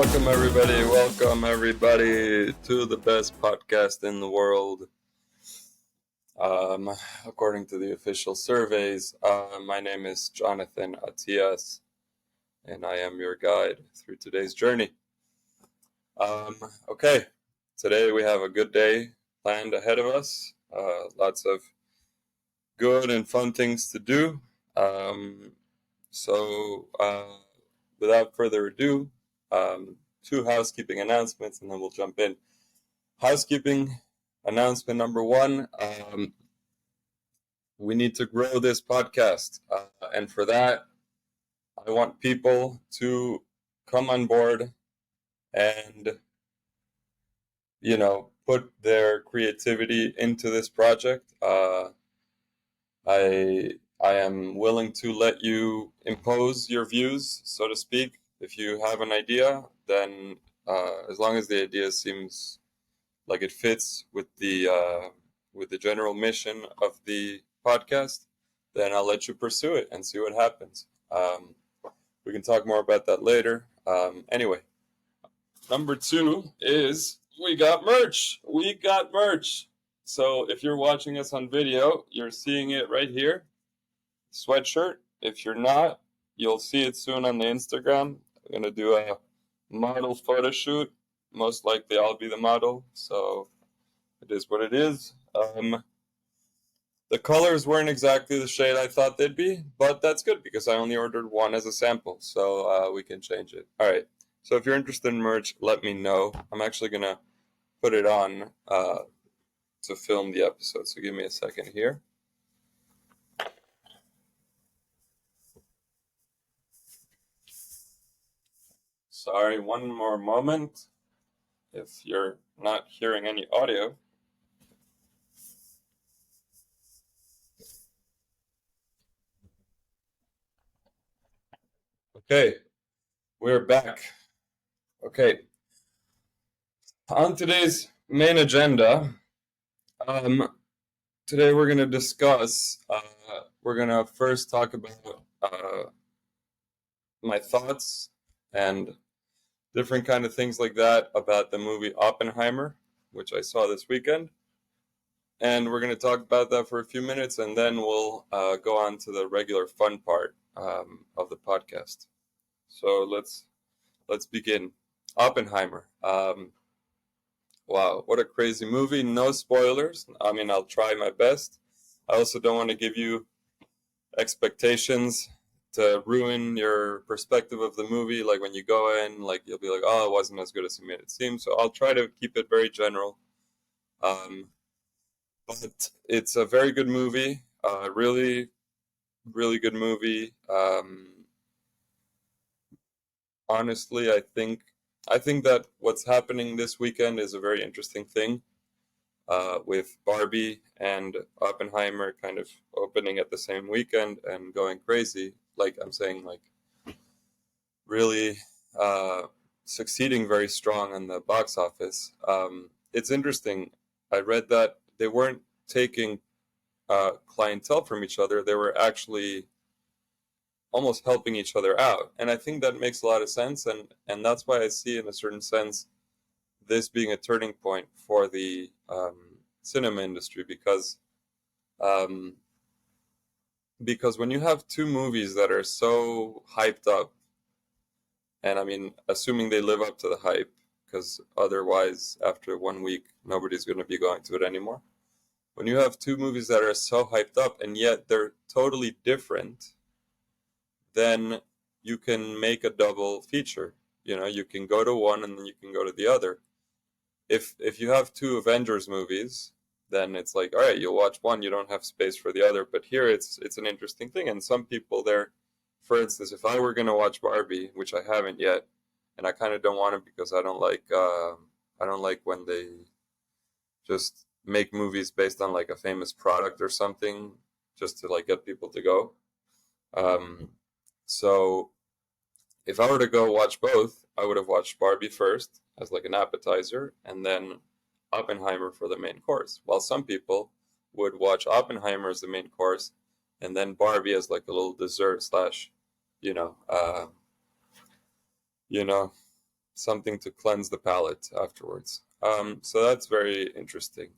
Welcome everybody to the best podcast in the world. According to the official surveys, my name is Jonathan Atias, and I am your guide through today's journey. Okay, today we have a good day planned ahead of us. Lots of good and fun things to do. Without further ado, two housekeeping announcements, and then we'll jump in. Housekeeping announcement number one, we need to grow this podcast. And for that, I want people to come on board and, put their creativity into this project. I am willing to let you impose your views, so to speak. If you have an idea, then as long as the idea seems like it fits with the general mission of the podcast, then I'll let you pursue it and see what happens. We can talk more about that later. Anyway, number two is we got merch. So if you're watching us on video, you're seeing it right here. Sweatshirt. If you're not, you'll see it soon on the Instagram. I'm going to do a model photo shoot. Most likely I'll be the model, so it is what it is. The colors weren't exactly the shade I thought they'd be, but that's good because I only ordered one as a sample, so we can change it. All right, so if you're interested in merch, let me know. I'm actually going to put it on to film the episode, so give me a second here. Sorry, one more moment. If you're not hearing any audio. Okay, we're back. Okay, on today's main agenda, today we're going to discuss, we're going to first talk about my thoughts and different kind of things like that about the movie Oppenheimer, which I saw this weekend. And we're going to talk about that for a few minutes, and then we'll go on to the regular fun part of the podcast. So let's begin. Oppenheimer. Wow, what a crazy movie. No spoilers. I mean, I'll try my best. I also don't want to give you expectations to ruin your perspective of the movie. Like when you go in, like you'll be like, oh, it wasn't as good as it made it seem. So I'll try to keep it very general. But it's a very good movie. Really, really good movie. Honestly, I think that what's happening this weekend is a very interesting thing. With Barbie and Oppenheimer kind of opening at the same weekend and going crazy. Like I'm saying, like really succeeding very strong in the box office. It's interesting. I read that they weren't taking clientele from each other. They were actually almost helping each other out. And I think that makes a lot of sense. And that's why I see, in a certain sense, this being a turning point for the cinema industry, because when you have two movies that are so hyped up, and I mean, assuming they live up to the hype, because otherwise, after 1 week, nobody's going to be going to it anymore. When you have two movies that are so hyped up and yet they're totally different, then you can make a double feature. You can go to one and then you can go to the other. If you have two Avengers movies, then it's like, all right, you'll watch one, you don't have space for the other. But here it's an interesting thing. And some people there, for instance, if I were going to watch Barbie, which I haven't yet, and I kind of don't want to because I don't like when they just make movies based on like a famous product or something just to like get people to go. So if I were to go watch both, I would have watched Barbie first as like an appetizer and then Oppenheimer for the main course. While some people would watch Oppenheimer as the main course and then Barbie as like a little dessert slash, something to cleanse the palate afterwards. So that's very interesting.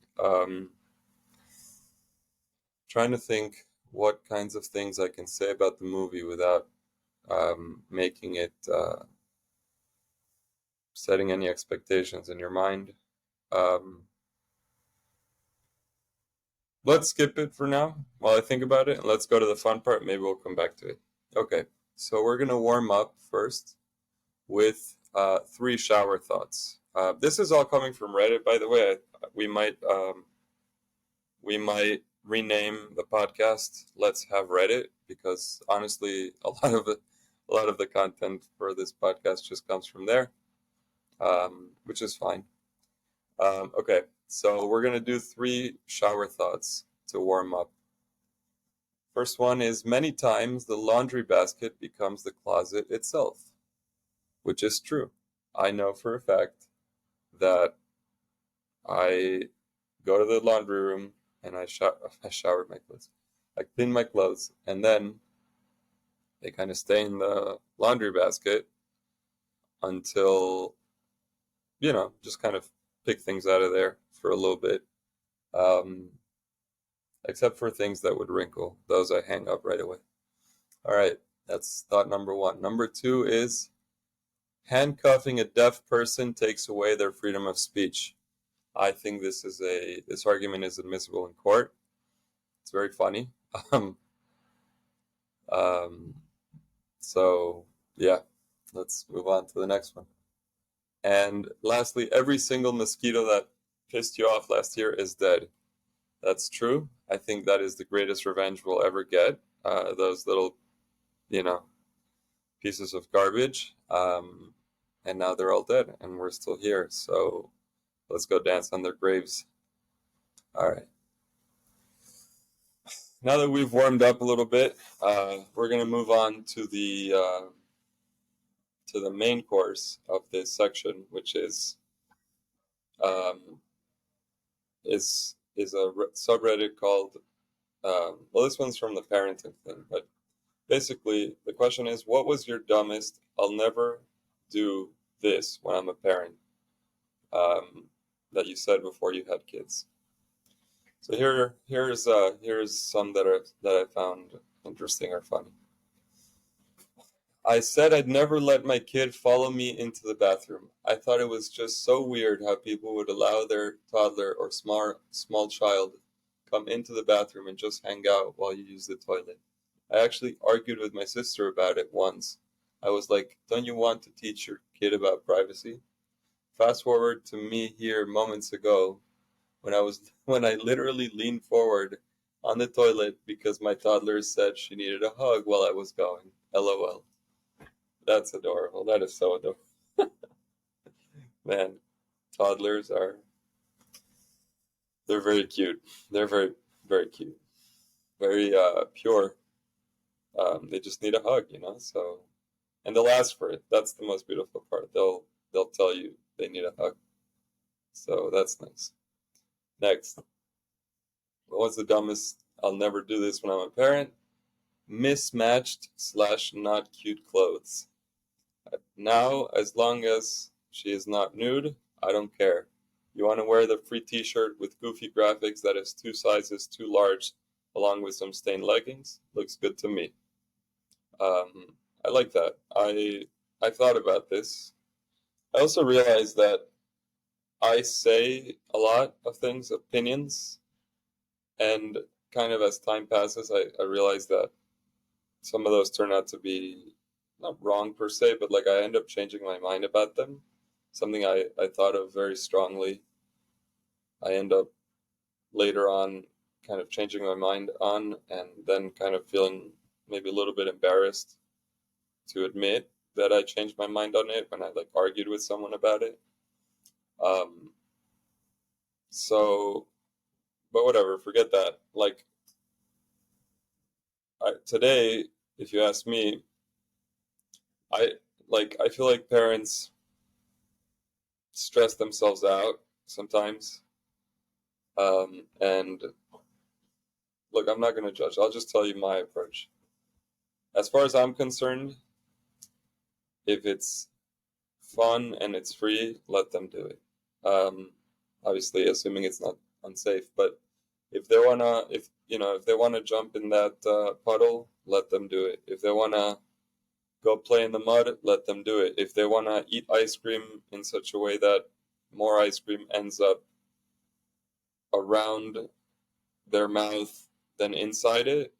Trying to think what kinds of things I can say about the movie without making it setting any expectations in your mind. Um, let's skip it for now while I think about it, and let's go to the fun part. Maybe we'll come back to it. Okay, so we're gonna warm up first with three shower thoughts. This is all coming from Reddit, by the way. We might we might rename the podcast "Let's Have Reddit" because honestly, a lot of the content for this podcast just comes from there, which is fine. Okay, so we're gonna do three shower thoughts to warm up. First one is many times the laundry basket becomes the closet itself, which is true. I know for a fact that I go to the laundry room and I showered my clothes. I clean my clothes and then they kind of stay in the laundry basket until, just kind of pick things out of there for a little bit. Um, except for things that would wrinkle. Those I hang up right away. All right, that's thought number one. Number two is handcuffing a deaf person takes away their freedom of speech. I think this argument is admissible in court. It's very funny. Um, um, so yeah, let's move on to the next one. And lastly, every single mosquito that pissed you off last year is dead. That's true. I think that is the greatest revenge we'll ever get. Those little, you know, pieces of garbage. And now they're all dead, and we're still here. So let's go dance on their graves. All right. Now that we've warmed up a little bit, we're gonna move on to the main course of this section, which um, is a subreddit called well, this one's from the parenting thing, but basically the question is, what was your dumbest? I'll never do this when I'm a parent. That you said before you had kids. So here's some that I found interesting or funny. I said I'd never let my kid follow me into the bathroom. I thought it was just so weird how people would allow their toddler or small child come into the bathroom and just hang out while you use the toilet. I actually argued with my sister about it once. I was like, "Don't you want to teach your kid about privacy?" Fast forward to me here moments ago when I literally leaned forward on the toilet because my toddler said she needed a hug while I was going. LOL. That's adorable. That is so adorable. Man, toddlers are they're very cute. They're very very cute. Very pure. They just need a hug, So and they'll ask for it. That's the most beautiful part. They'll tell you they need a hug. So that's nice. Next. What was the dumbest? I'll never do this when I'm a parent. Mismatched / not cute clothes. Now, as long as she is not nude, I don't care. You want to wear the free t-shirt with goofy graphics that is 2 sizes too large, along with some stained leggings? Looks good to me. I like that. I thought about this. I also realized that I say a lot of things, opinions, and kind of as time passes, I realize that some of those turn out to be not wrong per se, but like I end up changing my mind about them. Something I thought of very strongly, I end up later on kind of changing my mind on, and then kind of feeling maybe a little bit embarrassed to admit that I changed my mind on it when I like argued with someone about it. Um, so, but whatever, forget that. Like today, if you ask me, I I feel like parents stress themselves out sometimes. And look, I'm not going to judge. I'll just tell you my approach. As far as I'm concerned, if it's fun and it's free, let them do it. Um, Obviously, assuming it's not unsafe. But if they wanna jump in that puddle, let them do it. If they wanna go play in the mud, let them do it. If they wanna eat ice cream in such a way that more ice cream ends up around their mouth than inside it,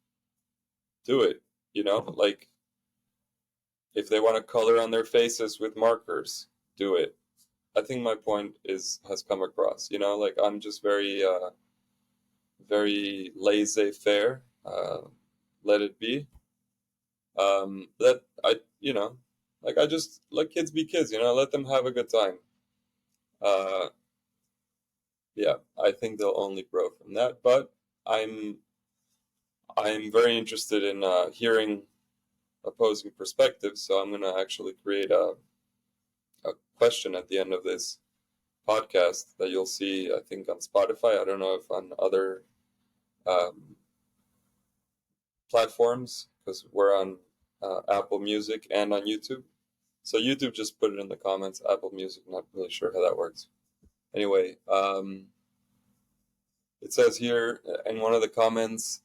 do it. Like if they want to color on their faces with markers, do it. I think my point is has come across. Like I'm just very laissez-faire. Let it be. Let I like I just let kids be kids. Let them have a good time. Uh, yeah, I think they'll only grow from that. But I'm I'm very interested in hearing opposing perspectives, so I'm gonna actually create a question at the end of this podcast that you'll see, I think, on Spotify. I don't know if on other um, platforms because we're on Apple Music and on YouTube. So YouTube, just put it in the comments. Apple Music, not really sure how that works. Anyway, it says here in one of the comments,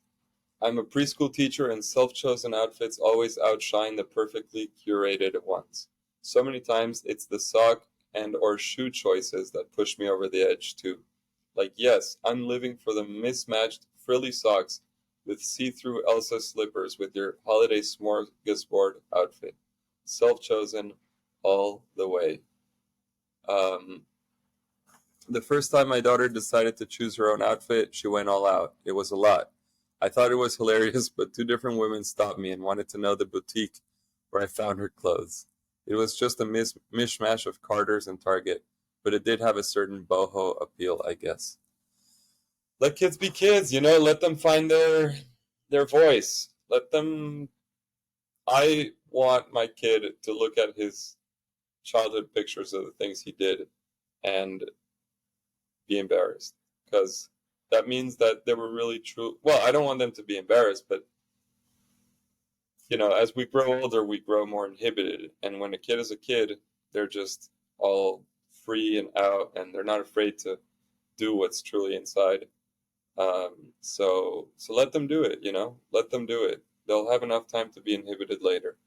I'm a preschool teacher and self-chosen outfits always outshine the perfectly curated ones. So many times it's the sock and or shoe choices that push me over the edge too. Like yes, I'm living for the mismatched frilly socks with see-through Elsa slippers with your holiday smorgasbord outfit. Self-chosen all the way. Um, the first time my daughter decided to choose her own outfit, she went all out. It was a lot. I thought it was hilarious, but two different women stopped me and wanted to know the boutique where I found her clothes. It was just a mishmash of Carter's and Target, but it did have a certain boho appeal, I guess. Let kids be kids, let them find their voice. Let them I want my kid to look at his childhood pictures of the things he did and be embarrassed because that means that they were really true. Well, I don't want them to be embarrassed, but as we grow older, we grow more inhibited. And when a kid is a kid, they're just all free and out, and they're not afraid to do what's truly inside. So let them do it. Let them do it. They'll have enough time to be inhibited later.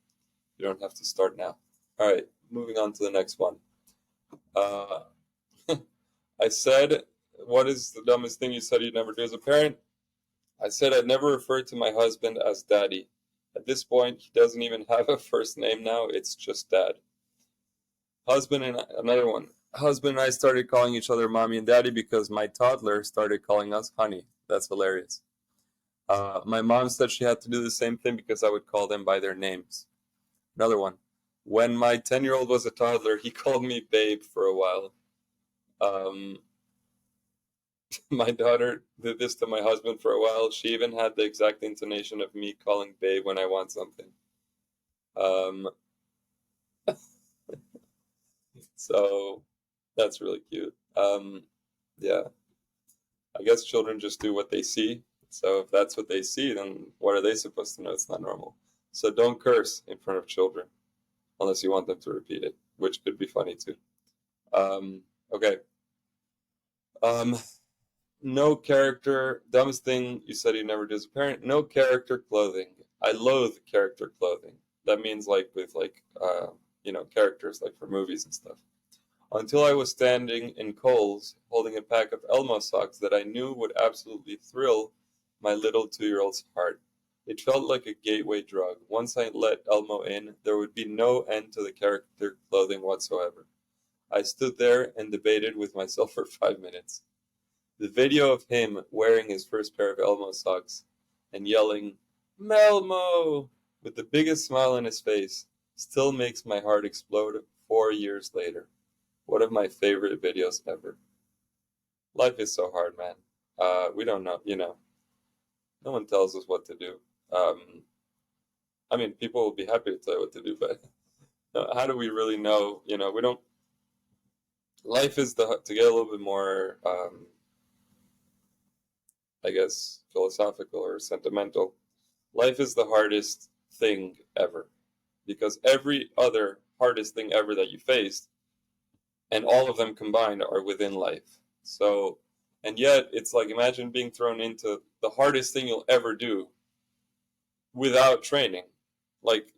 You don't have to start now. All right, moving on to the next one. Uh, I said, "What is the dumbest thing you said you'd never do as a parent?" I said I'd never refer to my husband as daddy. At this point, he doesn't even have a first name now, it's just dad. Another one. Husband and I started calling each other mommy and daddy because my toddler started calling us honey. That's hilarious. My mom said she had to do the same thing because I would call them by their names. Another one. When my 10-year-old was a toddler, he called me babe for a while. Um, my daughter did this to my husband for a while. She even had the exact intonation of me calling babe when I want something. Um, so that's really cute. Yeah, I guess children just do what they see. So if that's what they see, then what are they supposed to know? It's not normal. So don't curse in front of children unless you want them to repeat it, which could be funny too. Okay. Um, no character. Dumbest thing you said you never do as a parent. No character clothing. I loathe character clothing. That means like with characters like for movies and stuff. Until I was standing in Kohl's holding a pack of Elmo socks that I knew would absolutely thrill my little 2-year-old's heart. It felt like a gateway drug. Once I let Elmo in, there would be no end to the character clothing whatsoever. I stood there and debated with myself for 5 minutes. The video of him wearing his first pair of Elmo socks and yelling, Melmo! With the biggest smile on his face still makes my heart explode 4 years later. One of my favorite videos ever. Life is so hard, man. We don't know, no one tells us what to do. I mean, people will be happy to tell you what to do, but how do we really know? We don't. Life is to get a little bit more, I guess, philosophical or sentimental. Life is the hardest thing ever because every other hardest thing ever that you faced, and all of them combined are within life. So, and yet it's like, imagine being thrown into the hardest thing you'll ever do without training. Like,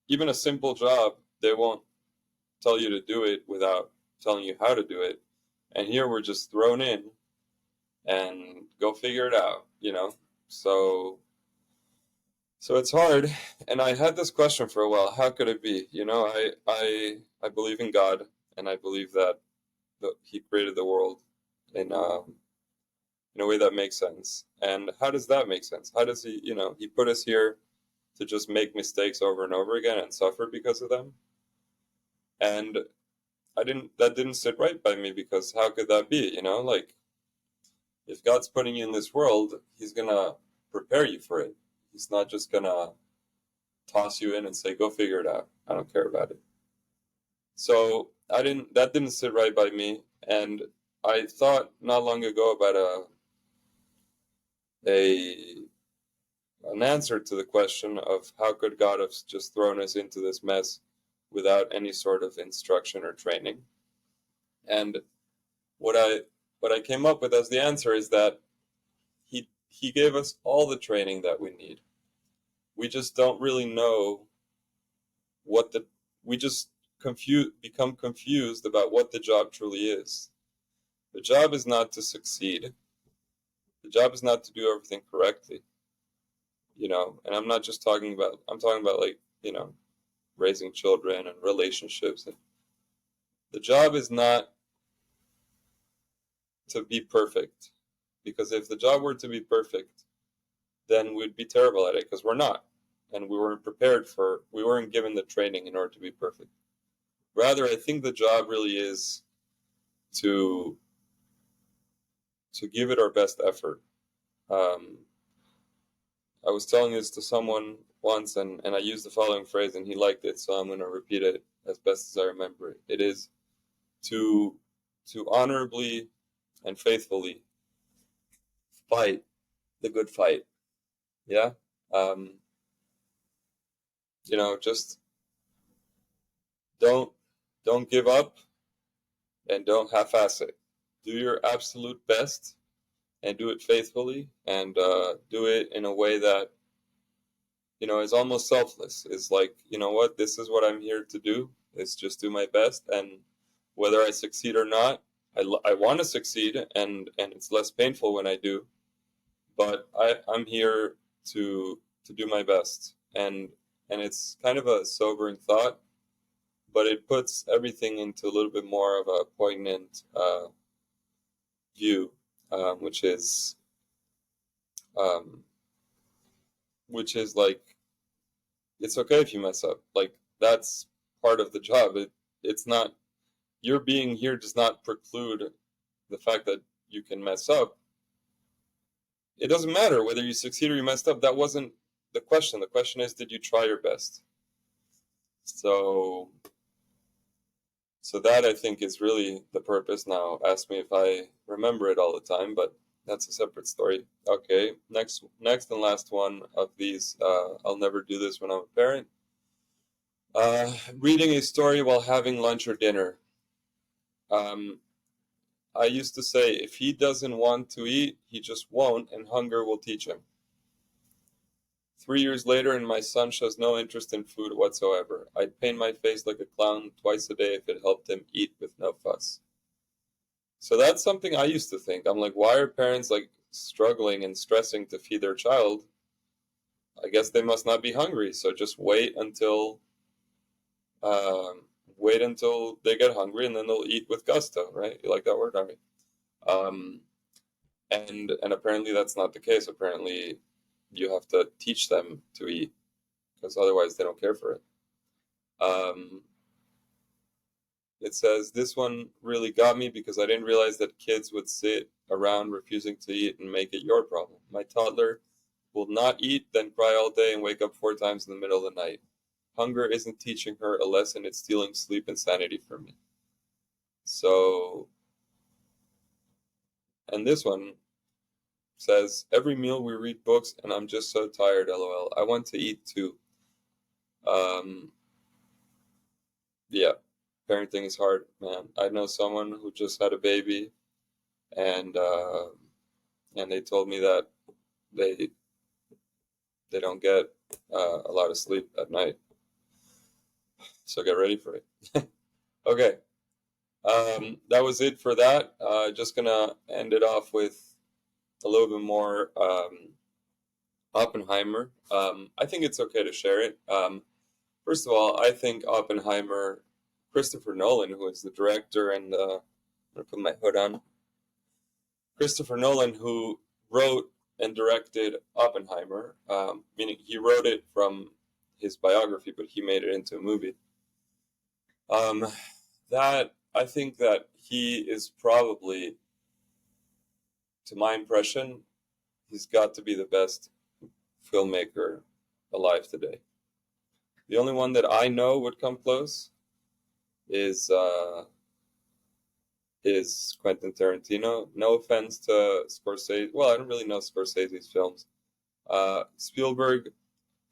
even a simple job, they won't tell you to do it without telling you how to do it. And here we're just thrown in and go figure it out. So it's hard. And I had this question for a while. How could it be? I believe in God, and I believe that he created the world in a way that makes sense. And how does that make sense? How does he put us here to just make mistakes over and over again and suffer because of them? And that didn't sit right by me, because how could that be? Like, if God's putting you in this world, he's gonna prepare you for it. He's not just gonna toss you in and say, go figure it out. I don't care about it. So that didn't sit right by me. And I thought not long ago about an answer to the question of how could God have just thrown us into this mess without any sort of instruction or training. And what I came up with as the answer is that he gave us all the training that we need. We just don't really know we just become confused about what the job truly is. The job is not to succeed. The job is not to do everything correctly. And I'm talking about like, raising children and relationships. The job is not to be perfect, because if the job were to be perfect, then we'd be terrible at it, because we're not. And we weren't given the training in order to be perfect. Rather, I think the job really is to give it our best effort. I was telling this to someone once, and I used the following phrase, and he liked it, so I'm going to repeat it as best as I remember it. It is to honorably and faithfully fight the good fight. Yeah? Just don't give up, and don't half-ass it. Do your absolute best, and do it faithfully, and do it in a way that is almost selfless. It's like, what, this is what I'm here to do, is just do my best, and whether I succeed or not, I want to succeed, and it's less painful when I do, but I'm here to do my best. And it's kind of a sobering thought, but it puts everything into a little bit more of a poignant view, which is like, it's okay if you mess up. Like, that's part of the job. It's not, your being here does not preclude the fact that you can mess up. It doesn't matter whether you succeed or you messed up. That wasn't the question. The question is, did you try your best? So that, I think, is really the purpose. Now, ask me if I remember it all the time, but that's a separate story. Okay, next and last one of these. I'll never do this when I'm a parent. Reading a story while having lunch or dinner. I used to say, if he doesn't want to eat, he just won't, and hunger will teach him. 3 years later, and my son shows no interest in food whatsoever. I'd paint my face like a clown twice a day if it helped him eat with no fuss. So that's something I used to think. I'm like, why are parents like struggling and stressing to feed their child? I guess they must not be hungry. So just wait until they get hungry, and then they'll eat with gusto, right? You like that word, Ari? And apparently that's not the case. Apparently you have to teach them to eat, because otherwise they don't care for it. It says, this one really got me because I didn't realize that kids would sit around refusing to eat and make it your problem. My toddler will not eat, then cry all day and wake up 4 times in the middle of the night. Hunger isn't teaching her a lesson, it's stealing sleep and sanity from me. So, and this one says, every meal we read books and I'm just so tired, lol. I want to eat too. parenting is hard, man. I know someone who just had a baby, and they told me that they they don't get a lot of sleep at night. So get ready for it. Okay, that was it for that. Just gonna end it off with a little bit more Oppenheimer. I think it's okay to share it. First of all, I think Oppenheimer, Christopher Nolan, who is the director, and I'm gonna put my hood on. Christopher Nolan, who wrote and directed Oppenheimer, meaning he wrote it from his biography, but he made it into a movie. Um, that I think that he is probably, to my impression, he's got to be the best filmmaker alive today. The only one that I know would come close is Quentin Tarantino. No offense to Scorsese. Well, I don't really know Scorsese's films. Spielberg,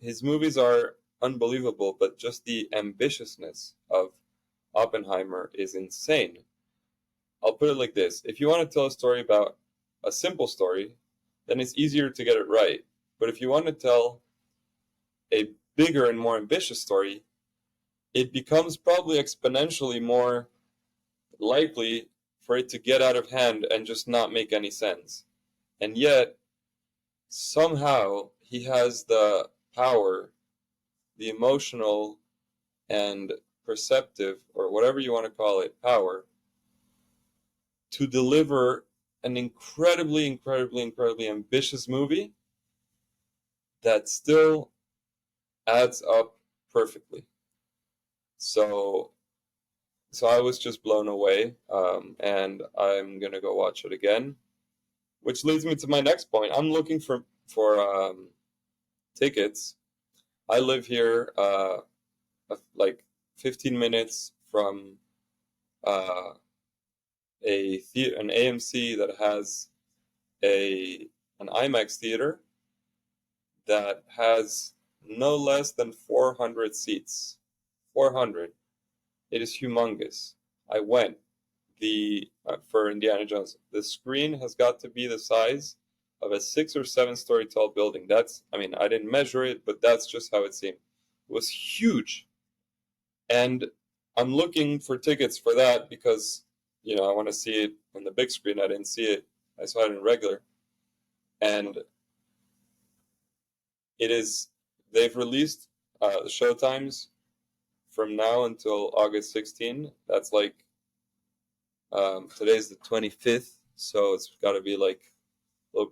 his movies are unbelievable, but just the ambitiousness of Oppenheimer is insane. I'll put it like this. If you want to tell a story about a simple story, then it's easier to get it right. But if you want to tell a bigger and more ambitious story, it becomes probably exponentially more likely for it to get out of hand and just not make any sense. And yet, somehow, he has the power, the emotional and perceptive, or whatever you want to call it, power, to deliver an incredibly, incredibly, incredibly ambitious movie that still adds up perfectly. So, so I was just blown away, and I'm gonna go watch it again. Which leads me to my next point. I'm looking for tickets. I live here, like 15 minutes from uh, an AMC that has an IMAX theater that has no less than 400 seats. 400. It is humongous. I went for Indiana Jones. The screen has got to be the size of a 6 or 7 story tall building. I mean, I didn't measure it, but that's just how it seemed. It was huge. And I'm looking for tickets for that because, I want to see it on the big screen. I didn't see it. I saw it in regular. And they've released the show times from now until August 16. That's like, today's the 25th, so it's got to be like a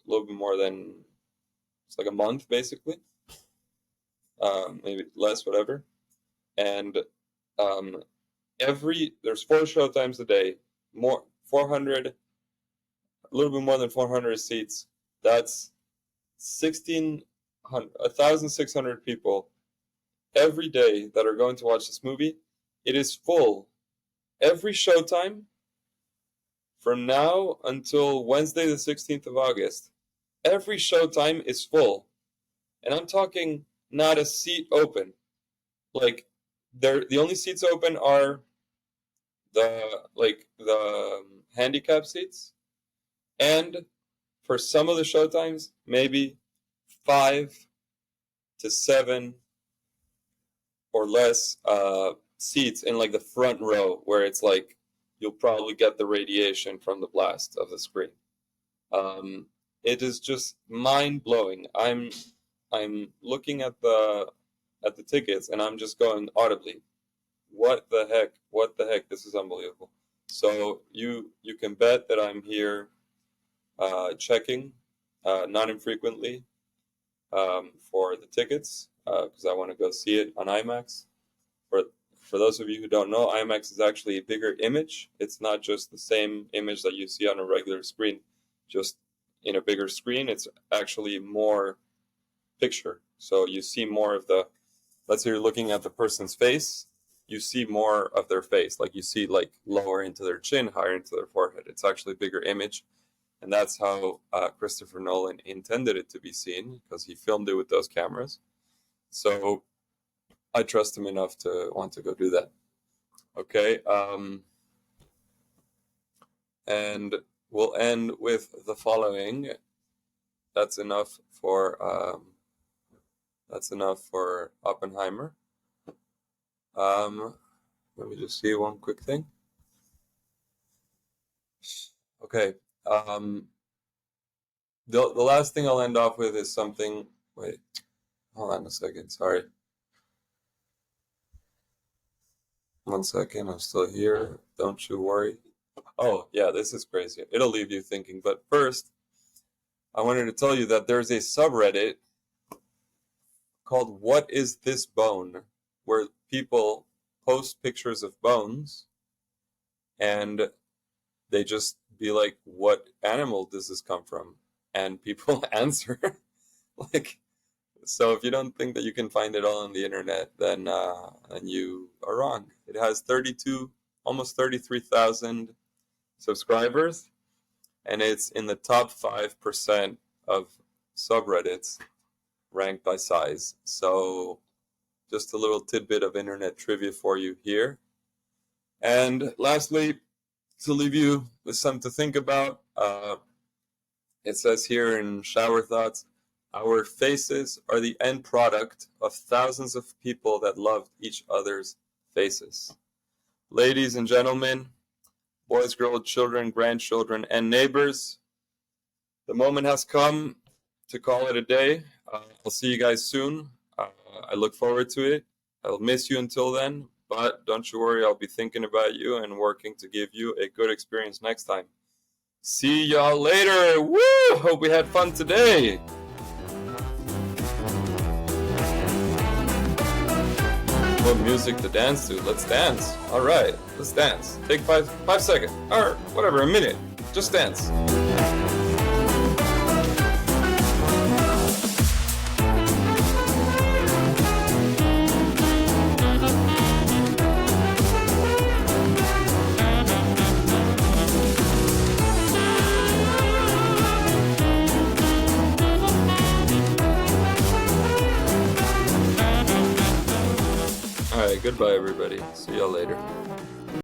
little bit more than, it's like a month basically, maybe less, whatever. And um, there's 4 showtimes a day, more 400, a little bit more than 400 seats. That's 1,600 people every day that are going to watch this movie. It is full every showtime from now until Wednesday, the 16th of August. Every showtime is full. And I'm talking not a seat open. Like, the only seats open are the handicap seats, and for some of the showtimes, maybe 5 to 7 or less seats in like the front row, where it's like you'll probably get the radiation from the blast of the screen. It is just mind blowing. I'm looking at the tickets, and I'm just going audibly, what the heck? What the heck? This is unbelievable. So you can bet that I'm here checking not infrequently for the tickets because I want to go see it on IMAX. For for those of you who don't know, IMAX is actually a bigger image. It's not just the same image that you see on a regular screen, just in a bigger screen. It's actually more picture. So you see more of let's say you're looking at the person's face, you see more of their face. Like you see like lower into their chin, higher into their forehead. It's actually a bigger image. And that's how Christopher Nolan intended it to be seen, because he filmed it with those cameras. So I trust him enough to want to go do that. Okay, and we'll end with the following. That's enough for Oppenheimer. Let me just see one quick thing. Okay. The last thing I'll end off with is something. Wait, hold on a second. Sorry. 1 second. I'm still here. Don't you worry. Oh, yeah, this is crazy. It'll leave you thinking. But first, I wanted to tell you that there's a subreddit called What Is This Bone? Where people post pictures of bones and they just be like, what animal does this come from? And people answer. Like, so if you don't think that you can find it all on the internet, then you are wrong. It has 32, almost 33,000 subscribers, and it's in the top 5% of subreddits ranked by size. So just a little tidbit of internet trivia for you here. And lastly, to leave you with something to think about, it says here in Shower Thoughts, our faces are the end product of thousands of people that loved each other's faces. Ladies and gentlemen, boys, girls, children, grandchildren, and neighbors, the moment has come to call it a day. I'll see you guys soon. I look forward to it. I'll miss you until then, but don't you worry, I'll be thinking about you and working to give you a good experience next time. See y'all later. Woo! Hope we had fun today. What music to dance to? Let's dance. All right, let's dance. Take 5 seconds, or whatever, a minute. Just dance. All right, goodbye, everybody. See y'all later.